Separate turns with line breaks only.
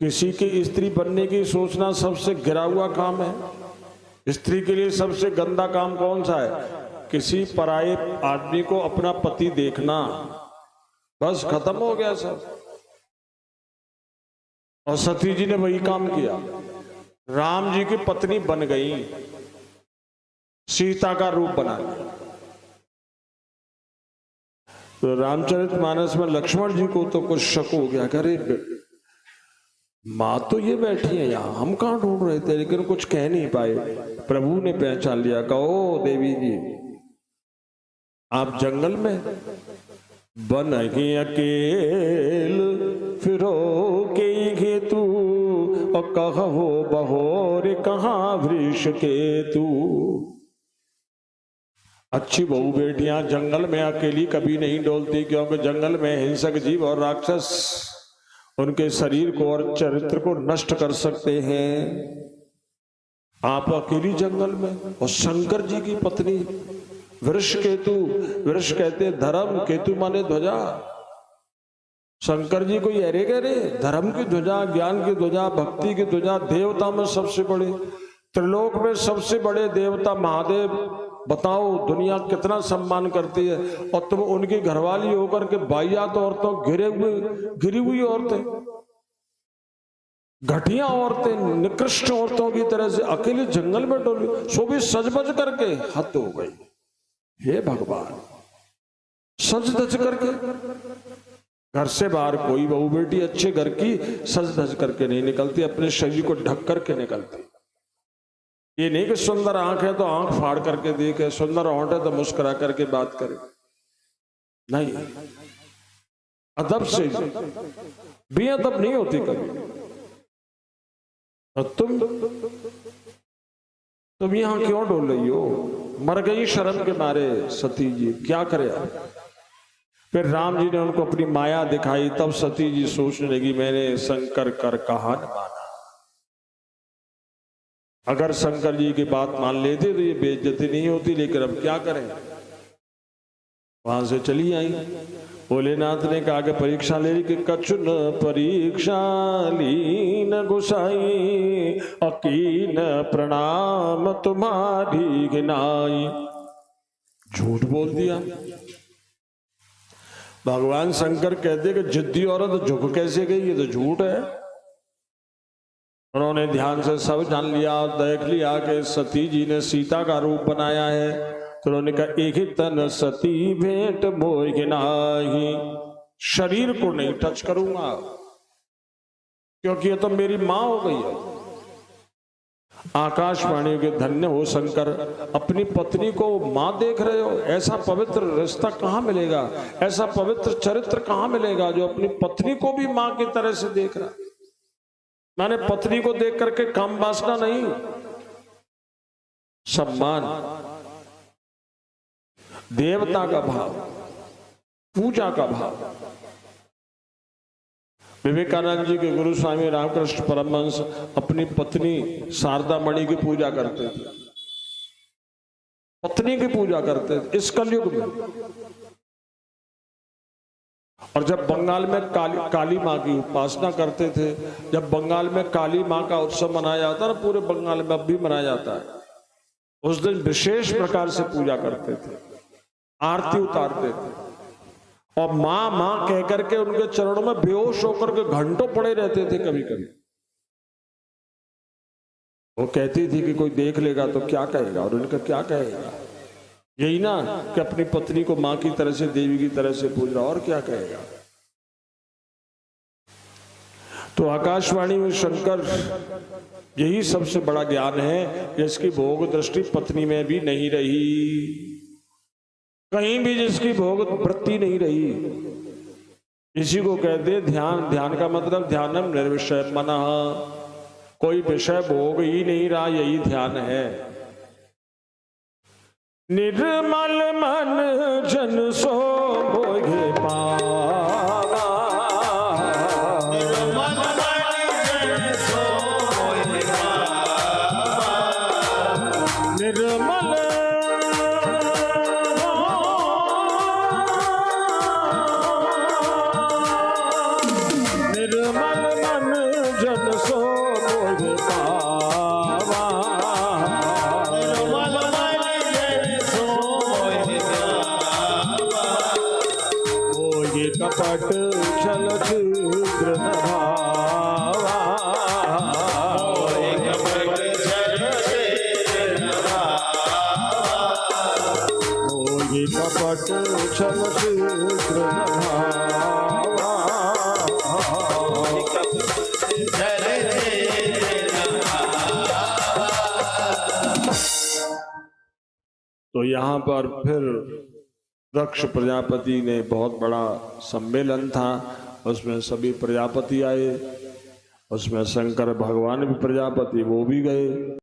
किसी की स्त्री बनने की सोचना सबसे गिरा हुआ काम है। स्त्री के लिए सबसे गंदा काम कौन सा है? किसी पराये आदमी को अपना पति देखना। बस खत्म हो गया सब। और सती जी ने वही काम किया। राम जी की पत्नी बन गई, सीता का रूप बना लिया। तो रामचरितमानस में लक्ष्मण जी को तो कुछ शक हो गया, अरे माँ तो ये बैठी है यहाँ, हम कहाँ ढूंढ रहे थे, लेकिन कुछ कह नहीं पाए। प्रभु ने पहचान लिया, कहो देवी जी आप जंगल में बन गई अकेल, फिरो के तू और कहो बहोर कहाँ वृक्ष के तू। अच्छी बहू बेटियां जंगल में अकेली कभी नहीं डोलती, क्योंकि जंगल में हिंसक जीव और राक्षस उनके शरीर को और चरित्र को नष्ट कर सकते हैं। आप अकेली जंगल में, और शंकर जी की पत्नी वृष केतु, वृष कहते धर्म, केतु माने ध्वजा। शंकर जी कोई अरे गरे, धर्म की ध्वजा, ज्ञान की ध्वजा, भक्ति की ध्वजा, देवता में सबसे बड़े, त्रिलोक में सबसे बड़े देवता महादेव। बताओ दुनिया कितना सम्मान करती है, और तुम उनकी घरवाली होकर के बाइयात औरतों, गिरी हुई औरतें, घटिया औरतें, निकृष्ट औरतों की तरह से अकेले जंगल में डोली, सो भी सज बज करके। हद हो गई। हे भगवान, सज धज करके। घर से बाहर कोई बहू बेटी अच्छे घर की सज धज करके नहीं निकलती, अपने शरीर को ढक करके निकलती। ये नहीं कि सुंदर आंख है तो आंख फाड़ करके देखे, सुंदर होंठ है तो मुस्कुरा करके बात करे। नहीं, अदब से बेअदब नहीं होती कभी। और तुम यहां क्यों डोल रही हो? मर गई शर्म के मारे सती जी, क्या करे आप? फिर राम जी ने उनको अपनी माया दिखाई, तब सती जी सोचने लगी मैंने शंकर कर कहा न माना। अगर शंकर जी की बात मान लेते तो ये बेइज्जती नहीं होती, लेकिन अब क्या करें। वहां से चली आई। भोलेनाथ ने कहा कि परीक्षा ले ली, कि कछुन परीक्षा लीन गुसाई, अकीन प्रणाम तुम्हारी गिनाई। झूठ बोल दिया। भगवान शंकर कहते कि जिद्दी औरत झुक कैसे गई, ये तो झूठ है। उन्होंने ध्यान से सब जान लिया, देख लिया कि सती जी ने सीता का रूप बनाया है। तो उन्होंने कहा एक ही तन सती भेंट मोहि नाही, शरीर को नहीं टच करूंगा, क्योंकि ये तो मेरी मां हो गई है। आकाशवाणी के धन्य हो शंकर, अपनी पत्नी को मां देख रहे हो। ऐसा पवित्र रिश्ता कहां मिलेगा, ऐसा पवित्र चरित्र कहां मिलेगा जो अपनी पत्नी को भी मां की तरह से देख रहा। मैंने पत्नी को देख करके काम वासना नहीं, सम्मान, देवता का भाव, पूजा का भाव। विवेकानंद जी के गुरु स्वामी रामकृष्ण परमहंस अपनी पत्नी शारदा मणि की पूजा करते थे, पत्नी की पूजा करते थे इस कलयुग में। और जब बंगाल में काली माँ की उपासना करते थे, जब बंगाल में काली माँ का उत्सव मनाया जाता है ना, पूरे बंगाल में अब भी मनाया जाता है, उस दिन विशेष प्रकार से पूजा करते थे, आरती उतारते थे, और माँ माँ कह करके उनके चरणों में बेहोश होकर के घंटों पड़े रहते थे। कभी कभी वो कहती थी कि कोई देख लेगा तो क्या कहेगा, और उनका क्या कहेगा, यही ना कि अपनी पत्नी को मां की तरह से, देवी की तरह से पूज रहा, और क्या कहेगा। तो आकाशवाणी में शंकर, यही सबसे बड़ा ज्ञान है जिसकी भोग दृष्टि पत्नी में भी नहीं रही, कहीं भी जिसकी भोग वृत्ति नहीं रही। इसी को कहते ध्यान। ध्यान का मतलब ध्यानम निर्विषय मनः, कोई विषय भोग ही नहीं रहा, यही ध्यान है। निर्मल मन जन सो भोगे पावा, निर्मल मन जन सो भोगे पावा, निर्मल निर्मल मन जन कपट छल छिद्र न भावा, मोहि कपट छल छिद्र न भावा। तो यहाँ पर फिर दक्ष प्रजापति ने बहुत बड़ा सम्मेलन था, उसमें सभी प्रजापति आए, उसमें शंकर भगवान भी प्रजापति वो भी गए।